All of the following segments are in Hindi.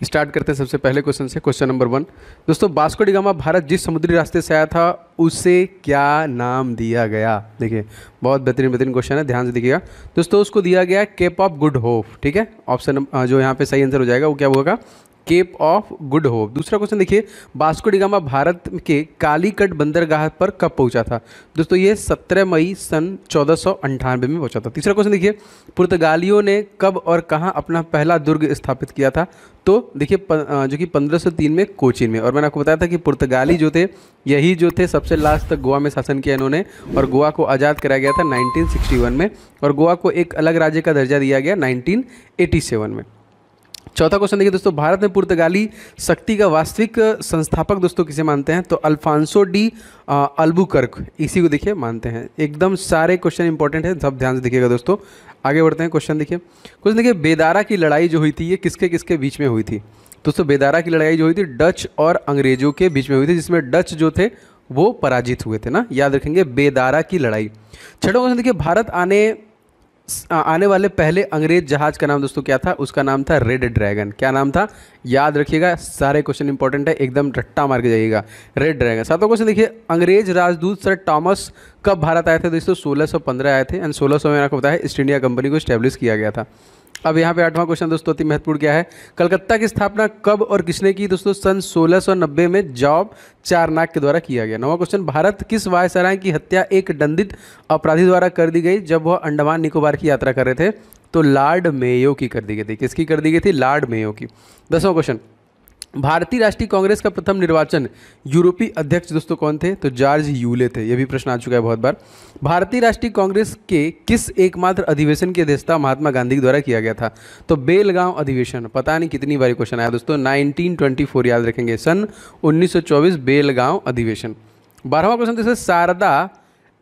स्टार्ट करते हैं सबसे पहले क्वेश्चन से। क्वेश्चन नंबर 1 दोस्तों, वास्को डी गामा भारत जिस समुद्री रास्ते से आया था उसे क्या नाम दिया गया? देखिए बहुत बेहतरीन बेहतरीन क्वेश्चन है, ध्यान से देखिएगा दोस्तों। उसको दिया गया केप ऑफ गुड होप। ठीक है, ऑप्शन जो यहाँ पे सही आंसर हो जाएगा वो क्या होगा? Cape of Good Hope. दूसरा क्वेश्चन देखिए, वास्को डी गामा भारत के कालीकट बंदरगाह पर कब पहुंचा था? दोस्तों ये 17 मई सन 1498 में पहुंचा था। तीसरा क्वेश्चन देखिए, पुर्तगालियों ने कब और कहां अपना पहला दुर्ग स्थापित किया था? तो देखिए जो कि 1503 में कोचीन में। और मैंने आपको बताया था कि पुर्तगाली जो थे यही जो थे सबसे लास्ट तक गोवा में शासन किया इन्होंने, और गोवा को आज़ाद कराया गया था 1961 में, और गोवा को एक अलग राज्य का दर्जा दिया गया 1987 में। चौथा क्वेश्चन देखिए दोस्तों, भारत में पुर्तगाली शक्ति का वास्तविक संस्थापक दोस्तों किसे मानते हैं? तो अल्फांसो डी अल्बुकर्क, इसी को देखिए मानते हैं। एकदम सारे क्वेश्चन इंपॉर्टेंट है, सब ध्यान से देखिएगा दोस्तों। आगे बढ़ते हैं। क्वेश्चन देखिए बेदारा की लड़ाई जो हुई थी ये किसके किसके बीच में हुई थी? दोस्तों बेदारा की लड़ाई जो हुई थी डच और अंग्रेजों के बीच में हुई थी, जिसमें डच जो थे वो पराजित हुए थे ना, याद रखेंगे बेदारा की लड़ाई। छठा क्वेश्चन देखिए, भारत आने वाले पहले अंग्रेज जहाज का नाम दोस्तों क्या था? उसका नाम था रेड ड्रैगन। क्या नाम था? याद रखिएगा, सारे क्वेश्चन इंपॉर्टेंट है, एकदम रट्टा मार के जाइएगा, रेड ड्रैगन। सातवां क्वेश्चन देखिए, अंग्रेज राजदूत सर थॉमस कब भारत आए थे? दोस्तों 1615 आए थे, एंड 1600 में आपको बताया ईस्ट इंडिया कंपनी को स्टैब्लिश किया गया था। अब यहाँ पे आठवां क्वेश्चन दोस्तों अति महत्वपूर्ण क्या है, कलकत्ता की स्थापना कब और किसने की? दोस्तों सन 1690 में जॉब चारनाक के द्वारा किया गया। नौवां क्वेश्चन, भारत किस वायसराय की हत्या एक दंडित अपराधी द्वारा कर दी गई जब वह अंडमान निकोबार की यात्रा कर रहे थे? तो लॉर्ड मेयो की कर दी गई थी। किसकी कर दी गई थी? लॉर्ड मेयो की। 10वां क्वेश्चन, भारतीय राष्ट्रीय कांग्रेस का प्रथम निर्वाचन यूरोपीय अध्यक्ष दोस्तों कौन थे? तो जॉर्ज यूले थे। ये भी प्रश्न आ चुका है बहुत बार। भारतीय राष्ट्रीय कांग्रेस के किस एकमात्र अधिवेशन की अध्यक्षता महात्मा गांधी के द्वारा किया गया था? तो बेलगांव अधिवेशन। पता नहीं कितनी बार क्वेश्चन आया दोस्तों, 1924 याद रखेंगे, सन 1924 बेलगांव अधिवेशन। 12वां क्वेश्चन दोस्तों, शारदा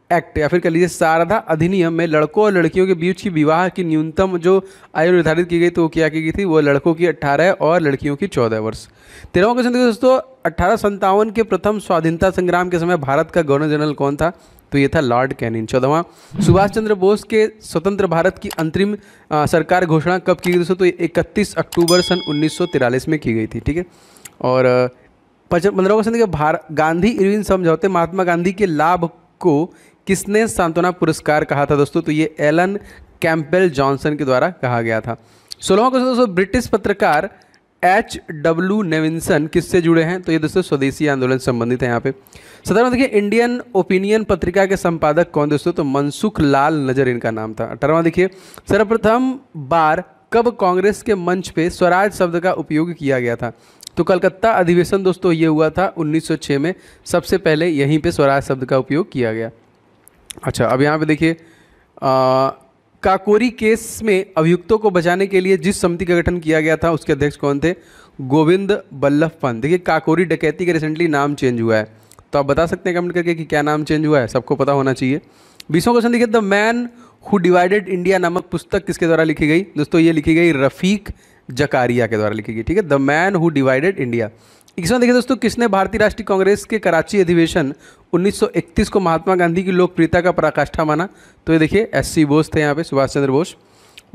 एक्ट या फिर कह लीजिए शारदा अधिनियम में लड़कों और लड़कियों के बीच की विवाह की न्यूनतम जो आयु निर्धारित की गई तो वो क्या की गई थी? वो लड़कों की 18 और लड़कियों की 14 वर्ष। 13वां क्वेश्चन देखिए दोस्तों, 1857 के प्रथम स्वाधीनता संग्राम के समय भारत का गवर्नर जनरल कौन था? तो ये था लॉर्ड कैनिंग। 14वां, सुभाष चंद्र बोस के स्वतंत्र भारत की अंतरिम सरकार घोषणा कब की गई दोस्तों? तो 31 अक्टूबर सन 1943 में की गई थी। ठीक है, और 15वां क्वेश्चन देखिए, गांधी इरविन समझौते महात्मा गांधी के लाभ को किसने सांत्वना पुरस्कार कहा था दोस्तों? तो ये एलन कैंपबेल जॉनसन के द्वारा कहा गया था। 16वां क्वेश्चन दोस्तों, ब्रिटिश पत्रकार H.W. नेविंसन किससे जुड़े हैं? तो ये दोस्तों स्वदेशी आंदोलन से संबंधित है यहाँ पे। 17वां देखिए, इंडियन ओपिनियन पत्रिका के संपादक कौन दोस्तों? तो मनसुख लाल नजर इनका नाम था। 18वां देखिए, सर्वप्रथम बार कब कांग्रेस के मंच पे स्वराज शब्द का उपयोग किया गया था? तो कलकत्ता अधिवेशन दोस्तों ये हुआ था 1906 में, सबसे पहले यहीं पे स्वराज शब्द का उपयोग किया गया। अच्छा, अब यहाँ पे देखिए, काकोरी केस में अभियुक्तों को बचाने के लिए जिस समिति का गठन किया गया था उसके अध्यक्ष कौन थे? गोविंद बल्लभ पंत। देखिए काकोरी डकैती का रिसेंटली नाम चेंज हुआ है, तो आप बता सकते हैं कमेंट करके कि क्या नाम चेंज हुआ है, सबको पता होना चाहिए। 20वां क्वेश्चन देखिए, the man who divided India नामक पुस्तक किसके द्वारा लिखी गई? दोस्तों ये लिखी गई रफीक जकारिया के द्वारा लिखी गई। ठीक है, the man who divided India. 21वां देखिए दोस्तों, किसने भारतीय राष्ट्रीय कांग्रेस के कराची अधिवेशन 1931 को महात्मा गांधी की लोकप्रियता का पराकाष्ठा माना? तो ये देखिए SC बोस थे यहाँ पे, सुभाष चंद्र बोस।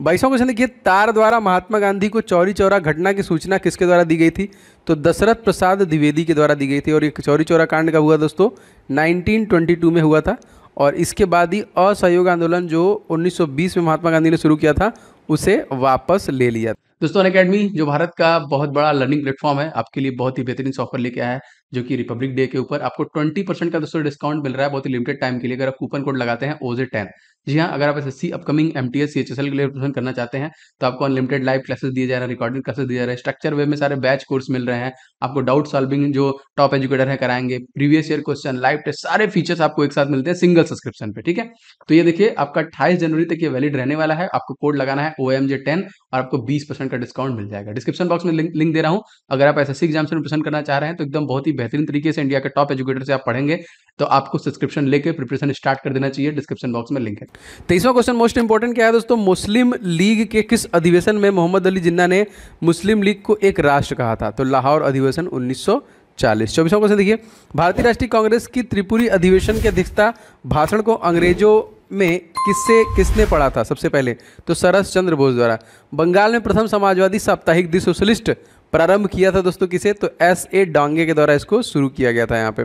22वां क्वेश्चन देखिए, तार द्वारा महात्मा गांधी को चौरी चौरा घटना की सूचना किसके द्वारा दी गई थी? तो दशरथ प्रसाद द्विवेदी के द्वारा दी गई थी। और ये चौरी चौरा कांड कब हुआ दोस्तों? 1922 में हुआ था। और इसके बाद ही असहयोग आंदोलन जो 1920 में महात्मा गांधी ने शुरू किया था उसे वापस ले लिया। दोस्तों अनअकैडमी जो भारत का बहुत बड़ा लर्निंग प्लेटफॉर्म है, आपके लिए बहुत ही बेहतरीन ऑफर लेके आया है, जो कि रिपब्लिक डे के ऊपर आपको 20% का दोस्तों डिस्काउंट मिल रहा है बहुत ही लिमिटेड टाइम के लिए, अगर आप कूपन कोड लगाते हैं OZ10। जी हाँ, अगर आप SSC अपकमिंग MTS CHSL के लिए प्रिपरेशन करना चाहते हैं तो आपको अनलिमिटेड लाइव क्लासेस दिए जा रहे हैं, रिकॉर्डिंग क्लासेस दिए जा रहे हैं, स्ट्रक्चर वे में सारे बैच कोर्स मिल रहे हैं, आपको डाउट सॉल्विंग जो टॉप एजुकेटर है कराएंगे, previous year question, live test, सारे फीचर्स आपको एक साथ मिलते हैं सिंगल सब्सक्रिप्शन पे। ठीक है, तो ये देखिए आपका 28 जनवरी तक ये वैलिड रहने वाला है, आपको कोड लगाना है OMJ10 और आपको 20% का डिस्काउंट मिल जाएगा। डिस्क्रिप्शन बॉक्स में लिंक दे रहा हूँ, अगर आप SSC एग्जाम से प्रिपरेशन करना चाह रहे हैं तो एकदम बहुत ही बेहतरीन तरीके से इंडिया के टॉप एजुकेटर से आप पढ़ेंगे तो आपको सब्सक्रिप्शन लेके प्रिपरेशन स्टार्ट कर देना चाहिए। डिस्क्रिप्शन बॉक्स में लिंक है। 23वां क्वेश्चन मोस्ट इंपोर्टेंट क्या है दोस्तों, मुस्लिम लीग के किस अधिवेशन में मोहम्मद अली जिन्ना ने मुस्लिम लीग को एक राष्ट्र कहा था? तो लाहौर अधिवेशन 1940। 24वां क्वेश्चन देखिए, भारतीय राष्ट्रीय कांग्रेस की त्रिपुरी अधिवेशन की अध्यक्षता भाषण को अंग्रेजों में किसने पढ़ा था सबसे पहले? तो सरस चंद्र बोस द्वारा। बंगाल में प्रथम समाजवादी साप्ताहिक दी सोशलिस्ट प्रारंभ किया था दोस्तों किसे? तो S.A. डांगे के द्वारा इसको शुरू किया गया था यहाँ पे।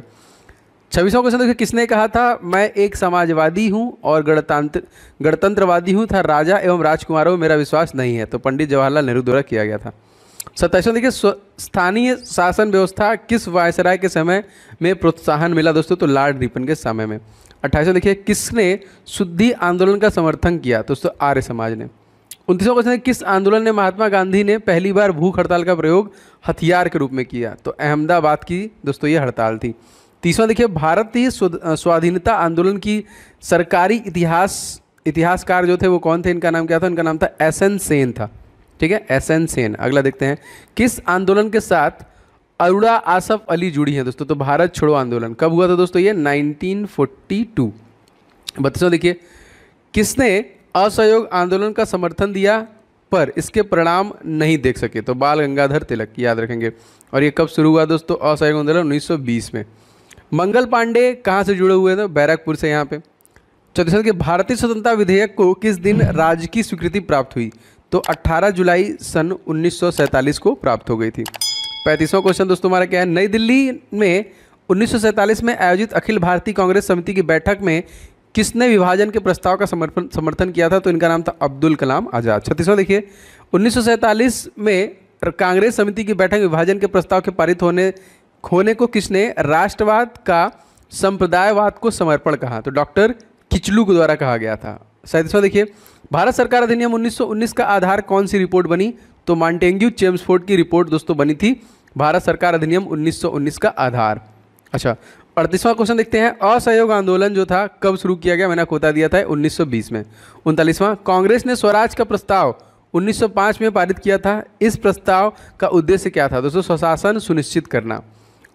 26वां क्वेश्चन देखिए, किसने कहा था मैं एक समाजवादी हूँ और गणतंत्रवादी हूँ, था राजा एवं राजकुमारों में मेरा विश्वास नहीं है? तो पंडित जवाहरलाल नेहरू द्वारा किया गया था। 27वां देखिए, स्थानीय शासन व्यवस्था किस वायसराय के समय में प्रोत्साहन मिला दोस्तों? तो लॉर्ड रिपन के समय में। 28वां देखिए, किसने शुद्धि आंदोलन का समर्थन किया? दोस्तों आर्य समाज ने। 29वां क्वेश्चन है, किस आंदोलन ने महात्मा गांधी ने पहली बार भूख हड़ताल का प्रयोग हथियार के रूप में किया? तो अहमदाबाद की दोस्तों ये हड़ताल थी। 30वां देखिए, भारतीय स्वाधीनता आंदोलन की सरकारी इतिहासकार जो थे वो कौन थे? इनका नाम क्या था? इनका नाम था SN सेन था। ठीक है, SN सेन। अगला देखते हैं, किस आंदोलन के साथ अरुणा आसफ अली जुड़ी हैं दोस्तों? तो भारत छोड़ो आंदोलन। कब हुआ था दोस्तों? ये 1942। 32वां देखिए, किसने असहयोग आंदोलन का समर्थन दिया पर इसके परिणाम नहीं देख सके? तो बाल गंगाधर तिलक, याद रखेंगे। और ये कब शुरू हुआ दोस्तों? असहयोग आंदोलन 1920 में। मंगल पांडे कहाँ से जुड़े हुए थे? बैरकपुर से यहाँ पे। 34वां के, भारतीय स्वतंत्रता विधेयक को किस दिन राज्य की स्वीकृति प्राप्त हुई? तो 18 जुलाई सन 1947 को प्राप्त हो गई थी। 35वां क्वेश्चन दोस्तों हमारा क्या है? नई दिल्ली में 1947 में आयोजित अखिल भारतीय कांग्रेस समिति की बैठक में किसने विभाजन के प्रस्ताव का समर्थन किया था? तो इनका नाम था अब्दुल कलाम आज़ाद। 36वां देखिए, 1947 में कांग्रेस समिति की बैठक में विभाजन के प्रस्ताव के पारित होने को किसने राष्ट्रवाद का संप्रदायवाद को समर्पण कहा? तो डॉक्टर किचलू के द्वारा कहा गया था। 37वां देखिए, भारत सरकार अधिनियम 1919 का आधार कौन सी रिपोर्ट बनी? तो मॉन्टेग्यू चेम्सफोर्ड की रिपोर्ट दोस्तों बनी थी भारत सरकार अधिनियम 1919 का आधार। अच्छा, 38वां क्वेश्चन देखते हैं, असहयोग आंदोलन जो था कब शुरू किया गया? मैंने आपको बता दिया था 1920 में। 39वां, कांग्रेस ने स्वराज का प्रस्ताव 1905 में पारित किया था। इस प्रस्ताव का उद्देश्य क्या था? दोस्तों स्वशासन सुनिश्चित करना।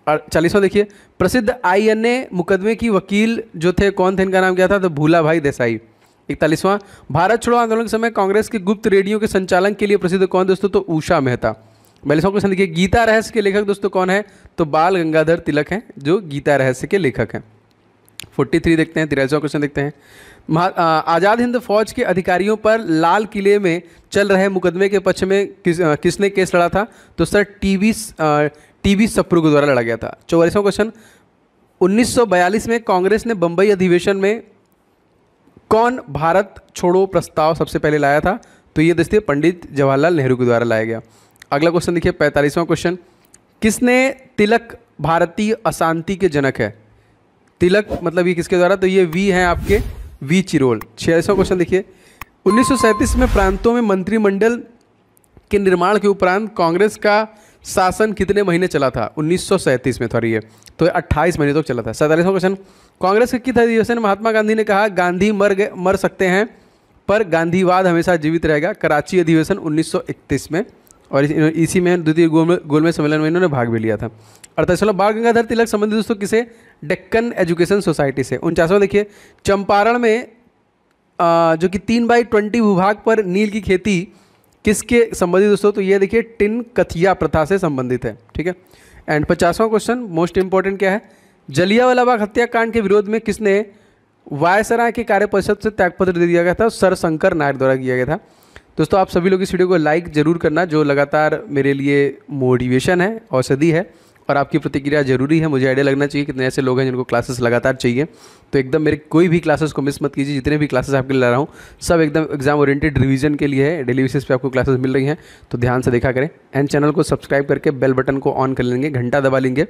और 40वां देखिए, प्रसिद्ध INA मुकदमे की वकील जो थे कौन थे? इनका नाम क्या था? तो भूला भाई देसाई। 41वां, भारत छोड़ो आंदोलन के समय कांग्रेस के गुप्त रेडियो के संचालन के लिए प्रसिद्ध कौन दोस्तों? तो उषा मेहता। 42वां क्वेश्चन देखिए, गीता रहस्य के लेखक दोस्तों कौन है? तो बाल गंगाधर तिलक हैं जो गीता रहस्य के लेखक हैं। 43 देखते हैं। 43वां क्वेश्चन देखते हैं, आज़ाद हिंद फौज के अधिकारियों पर लाल किले में चल रहे मुकदमे के पक्ष में किसने केस लड़ा था? तो सर टीबी सप्रू के द्वारा लड़ा गया था। 44वां क्वेश्चन, 1942 में कांग्रेस ने बंबई अधिवेशन में कौन भारत छोड़ो प्रस्ताव सबसे पहले लाया था? तो ये देखिए पंडित जवाहरलाल नेहरू के द्वारा लाया गया। अगला क्वेश्चन देखिए 45वां क्वेश्चन, किसने तिलक भारतीय अशांति के जनक है? तिलक मतलब ये किसके द्वारा? तो ये वी हैं आपके वी चिरोल। 46वां क्वेश्चन देखिए, 1937 में प्रांतों में मंत्रिमंडल के निर्माण के उपरांत कांग्रेस का शासन कितने महीने चला था? 1937 में, सॉरी ये तो 28 महीने तक चला था। 47वां क्वेश्चन, कांग्रेस के किस अधिवेशन में महात्मा गांधी ने कहा गांधी मर सकते हैं पर गांधीवाद हमेशा जीवित रहेगा? कराची अधिवेशन 1931 में, और इसी में द्वितीय गोलमेज सम्मेलन में इन्होंने भाग भी लिया था। 48वां, बाल गंगाधर तिलक संबंधित दोस्तों किसे? डेक्कन एजुकेशन सोसाइटी से। 49वां देखिए, चंपारण में जो कि 3/20 भूभाग पर नील की खेती किसके संबंधित दोस्तों? तो ये देखिए टिन कथिया प्रथा से संबंधित है। ठीक है। एंड 50वां क्वेश्चन मोस्ट इंपॉर्टेंट क्या है? जलियांवाला बाग हत्याकांड के विरोध में किसने वायसराय के कार्य परिषद से त्यागपत्र दे दिया गया था? सर शंकर नायर द्वारा किया गया था। दोस्तों आप सभी लोग इस वीडियो को लाइक जरूर करना, जो लगातार मेरे लिए मोटिवेशन है, औषधि है, और आपकी प्रतिक्रिया जरूरी है। मुझे आइडिया लगना चाहिए कितने ऐसे लोग हैं जिनको क्लासेस लगातार चाहिए। तो एकदम मेरे कोई भी क्लासेस को मिस मत कीजिए। जितने भी क्लासेस आपके लिए ला रहा हूँ सब एकदम एग्जाम ओरिएंटेड रिवीजन के लिए है। डेली बेसिस पे आपको क्लासेस मिल रही हैं, तो ध्यान से देखा करें। एंड चैनल को सब्सक्राइब करके बेल बटन को ऑन कर लेंगे, घंटा दबा लेंगे,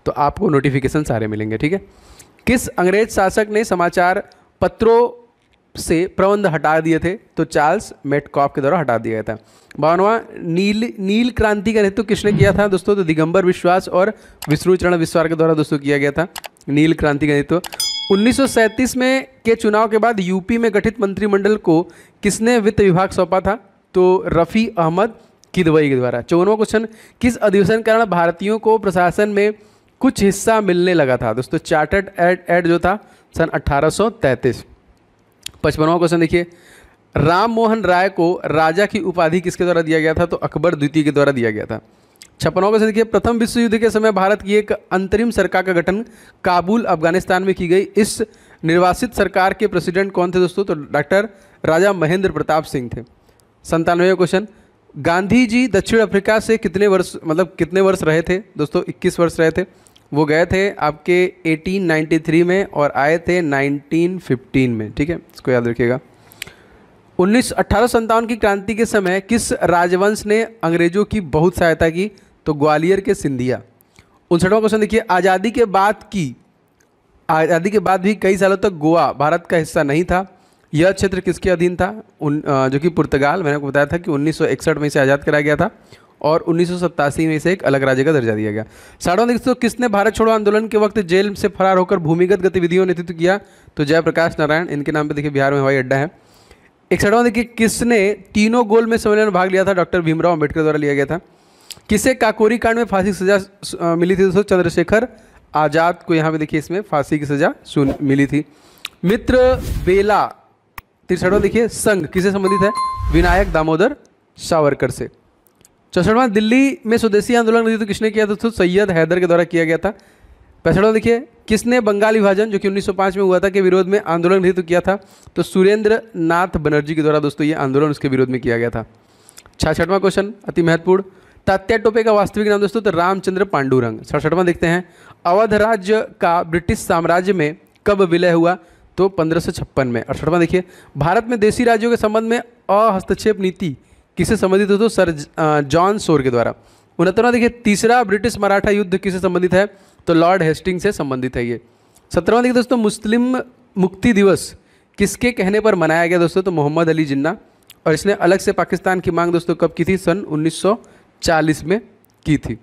तो आपको नोटिफिकेशन सारे मिलेंगे। ठीक है। किस अंग्रेज शासक ने समाचार पत्रों से प्रबंध हटा दिए थे? तो चार्ल्स मेटकॉफ के द्वारा हटा दिया गया था। 52वां, नील क्रांति का नेतृत्व किसने किया था दोस्तों? तो दिगंबर विश्वास और विष्णुचरण विश्वास के द्वारा दोस्तों किया गया था नील क्रांति का नेतृत्व। 1937 में के चुनाव के बाद यूपी में गठित मंत्रिमंडल को किसने वित्त विभाग सौंपा था? तो रफ़ी अहमद किदवई के द्वारा। 54वां क्वेश्चन, किस अधिवेशन के कारण भारतीयों को प्रशासन में कुछ हिस्सा मिलने लगा था? दोस्तों चार्टर्ड एक्ट जो था सन 1833। 55वां क्वेश्चन देखिए, राम मोहन राय को राजा की उपाधि किसके द्वारा दिया गया था? तो अकबर द्वितीय के द्वारा दिया गया था। 56वां क्वेश्चन देखिए, प्रथम विश्व युद्ध के समय भारत की एक अंतरिम सरकार का गठन काबुल अफगानिस्तान में की गई। इस निर्वासित सरकार के प्रेसिडेंट कौन थे दोस्तों? तो डॉक्टर राजा महेंद्र प्रताप सिंह थे। 97वां क्वेश्चन, गांधी जी दक्षिण अफ्रीका से कितने वर्ष रहे थे? दोस्तों 21 वर्ष रहे थे। वो गए थे आपके 1893 में और आए थे 1915 में, ठीक है, इसको याद रखिएगा। 1857 की क्रांति के समय किस राजवंश ने अंग्रेजों की बहुत सहायता की? तो ग्वालियर के सिंधिया। 59वां क्वेश्चन देखिए, आज़ादी के बाद भी कई सालों तक गोवा भारत का हिस्सा नहीं था। यह क्षेत्र किसके अधीन था? जो कि पुर्तगाल। मैंने आपको बताया था कि 1961 में इसे आज़ाद कराया गया था और 1987 में इसे एक अलग राज्य का दर्जा दिया गया। 60वां देखिए, किसने भारत छोड़ो आंदोलन के वक्त जेल से फरार होकर भूमिगत गतिविधियों नेतृत्व किया? तो जयप्रकाश नारायण। इनके नाम पे देखिए बिहार में हवाई अड्डा है। 61वां देखिए, किसने तीनों गोल में सम्मेलन में भाग लिया था? डॉक्टर भीमराव अम्बेडकर द्वारा लिया गया था। किसे काकोरी कांड में फांसी की सजा मिली थी? दोस्तों चंद्रशेखर आज़ाद को यहाँ पे देखिए इसमें फांसी की सजा मिली थी। मित्र बेला। 63वां देखिए, संघ किसे संबंधित है? विनायक दामोदर सावरकर से। 64वां, दिल्ली में स्वदेशी आंदोलन नेतृत्व किसने किया? दोस्तों सैयद हैदर के द्वारा किया गया था। 65वां देखिए, किसने बंगाल विभाजन जो कि 1905 में हुआ था के विरोध में आंदोलन नेतृत्व किया था? तो सुरेंद्र नाथ बनर्जी के द्वारा दोस्तों ये आंदोलन उसके विरोध में किया गया था। 66वां क्वेश्चन अति महत्वपूर्ण, तात्या टोपे का वास्तविक नाम दोस्तों? तो रामचंद्र पांडुरंग। 67वां देखते हैं, अवध राज्य का ब्रिटिश साम्राज्य में कब विलय हुआ? तो 1556 में। 68वां देखिए, भारत में देशी राज्यों के संबंध में अहस्तक्षेप नीति किसे संबंधित हो? तो सर जॉन सोर के द्वारा। 69वां देखिए, तीसरा ब्रिटिश मराठा युद्ध किसे संबंधित है? तो लॉर्ड हेस्टिंग से संबंधित है ये। 70वां देखिए दोस्तों, मुस्लिम मुक्ति दिवस किसके कहने पर मनाया गया? दोस्तों तो मोहम्मद अली जिन्ना। और इसने अलग से पाकिस्तान की मांग दोस्तों कब की थी? सन 1940 में की थी।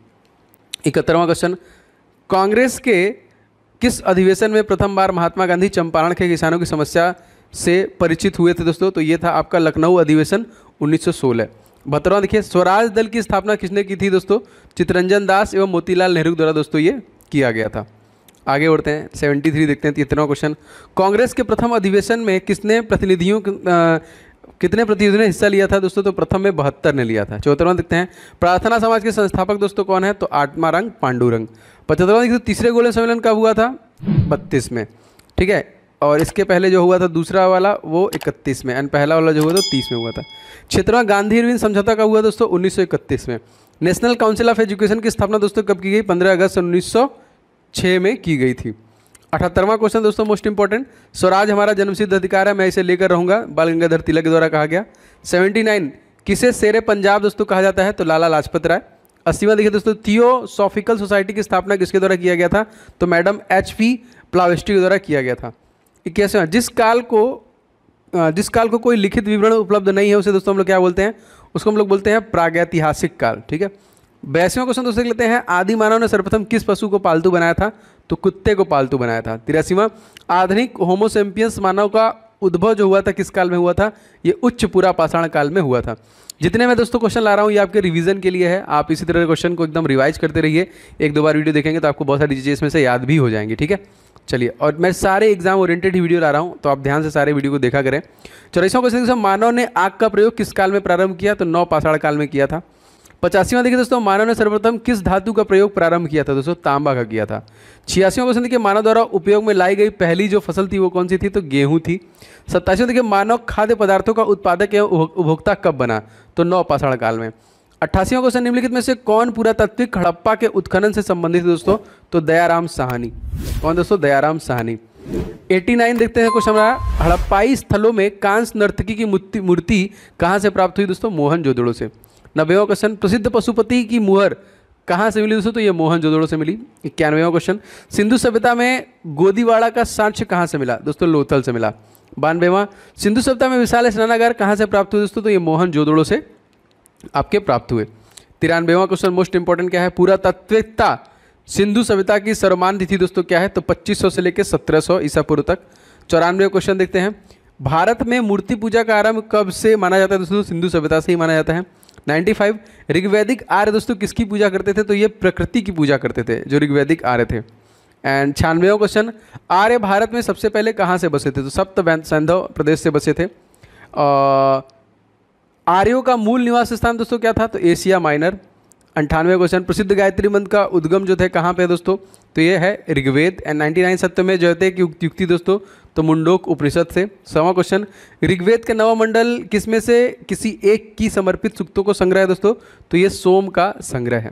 71वां क्वेश्चन, कांग्रेस के किस अधिवेशन में प्रथम बार महात्मा गांधी चंपारण के किसानों की समस्या से परिचित हुए थे? दोस्तों तो ये था आपका लखनऊ अधिवेशन 1916। 72वां देखिए, स्वराज दल की स्थापना किसने की थी? दोस्तों चित्तरंजन दास एवं मोतीलाल नेहरू द्वारा दोस्तों ये किया गया था। आगे बढ़ते हैं, 73 देखते हैं। 73वां क्वेश्चन, कांग्रेस के प्रथम अधिवेशन में कितने प्रतिनिधियों ने हिस्सा लिया था? दोस्तों तो प्रथम में 72 ने लिया था। 74वां देखते हैं, प्रार्थना समाज के संस्थापक दोस्तों कौन है? तो आत्माराम पांडुरंग। 75वां देखिए, तीसरे गोल्डन सम्मेलन कब हुआ था? 32 में, ठीक है। और इसके पहले जो हुआ था दूसरा वाला वो 31 में, एंड पहला वाला जो हुआ था 30 में हुआ था। 76वां गांधी इरविन समझौता कब हुआ दोस्तों? 1931 में। नेशनल काउंसिल ऑफ एजुकेशन की स्थापना दोस्तों कब की गई? 15 अगस्त 1906 में की गई थी। 78वां क्वेश्चन दोस्तों मोस्ट इंपॉर्टेंट, स्वराज हमारा जन्मसिद्ध अधिकार है, मैं इसे लेकर रहूंगा, बाल गंगाधर तिलक के द्वारा कहा गया। 79, किसे शेरे पंजाब दोस्तों कहा जाता है? तो लाला लाजपत राय। 80वां देखिए दोस्तों, थियोसॉफिकल सोसाइटी की स्थापना किसके द्वारा किया गया था? तो मैडम HP प्लावेस्टी के द्वारा किया गया था। 81वां, जिस काल को कोई लिखित विवरण उपलब्ध नहीं है उसे दोस्तों हम लोग क्या बोलते हैं? उसको हम लोग बोलते हैं प्रागैतिहासिक काल, ठीक है। 82वां क्वेश्चन दोस्तों लेते हैं, आदि मानव ने सर्वप्रथम किस पशु को पालतू बनाया था? तो कुत्ते को पालतू बनाया था। 83वां, आधुनिक होमोसेम्पियंस मानव का उद्भव जो हुआ था किस काल में हुआ था? ये उच्च पूरा पाषाण काल में हुआ था। जितने मैं दोस्तों क्वेश्चन ला रहा हूँ ये आपके रिवीजन के लिए है, आप इसी तरह क्वेश्चन को एकदम रिवाइज करते रहिए। एक दो बार वीडियो देखेंगे तो आपको बहुत सारी चीज़ें इसमें से याद भी हो जाएंगी, ठीक है। चलिए, और मैं सारे एग्जाम ओरिएंटेड ही वीडियो ला रहा हूँ तो आप ध्यान से सारे वीडियो को देखा करें। 84वां क्वेश्चन, मानव ने आग का प्रयोग किस काल में प्रारंभ किया? तो नव पाषाण काल में किया था। 85वां देखिए दोस्तों, मानव ने सर्वप्रथम किस धातु का प्रयोग प्रारंभ किया था? दोस्तों तांबा का किया था। 86वां क्वेश्चन देखिए, मानव द्वारा उपयोग में लाई गई पहली जो फसल थी वो कौन सी थी? तो गेहूं थी। 87वां देखिए, मानव खाद्य पदार्थों का उत्पादक एवं उपभोक्ता कब बना? तो नव पाषाण काल में। 88वां क्वेश्चन, निम्नलिखित में से कौन पुरातात्विक हड़प्पा के उत्खनन से संबंधित है दोस्तों? तो दयाराम साहनी। कौन दोस्तों? दयाराम साहनी। 89 देखते हैं क्वेश्चन हमारा, हड़प्पाई स्थलों में कांस्य नर्तकी की मूर्ति कहाँ से प्राप्त हुई? दोस्तों मोहनजोदड़ो से। 90वां क्वेश्चन, प्रसिद्ध पशुपति की मुहर कहाँ से मिली दोस्तों? तो ये मोहनजोदड़ो से मिली। 91वां क्वेश्चन, सिंधु सभ्यता में गोदीवाड़ा का साक्ष्य कहाँ से मिला? दोस्तों लोथल से मिला। 92वां, सिंधु सभ्यता में विशाल स्नानागार कहाँ से प्राप्त हुए दोस्तों? तो ये मोहनजोदड़ो से आपके प्राप्त हुए। 93वां क्वेश्चन मोस्ट इंपॉर्टेंट क्या है? पुरातात्विकता सिंधु सभ्यता की सर्वमान्य तिथि दोस्तों क्या है? तो 2500 से लेकर 1700 ईसा पूर्व तक। 94वां क्वेश्चन देखते हैं, भारत में मूर्ति पूजा का आरंभ कब से माना जाता है दोस्तों? सिंधु सभ्यता से ही माना जाता है। 95, ऋग्वैदिक आर्य दोस्तों किसकी पूजा करते थे? तो ये प्रकृति की पूजा करते थे जो ऋग्वैदिक आर्य थे। एंड 96वां क्वेश्चन, आर्य भारत में सबसे पहले कहाँ से बसे थे? तो सप्त सैंधव प्रदेश से बसे थे। आर्यों का मूल निवास स्थान दोस्तों क्या था? तो एशिया माइनर। 98वां क्वेश्चन, प्रसिद्ध गायत्री मंत्र का उद्गम जो थे कहाँ पे है दोस्तों, तो ये है ऋग्वेद। एंड 99 सत्य में जयते की युक्ति दोस्तों, तो मुंडोक उपनिषद से। 100वां क्वेश्चन, ऋग्वेद के नवा मंडल किसमें से किसी एक की समर्पित सूक्तों को संग्रह है दोस्तों, तो ये सोम का संग्रह है।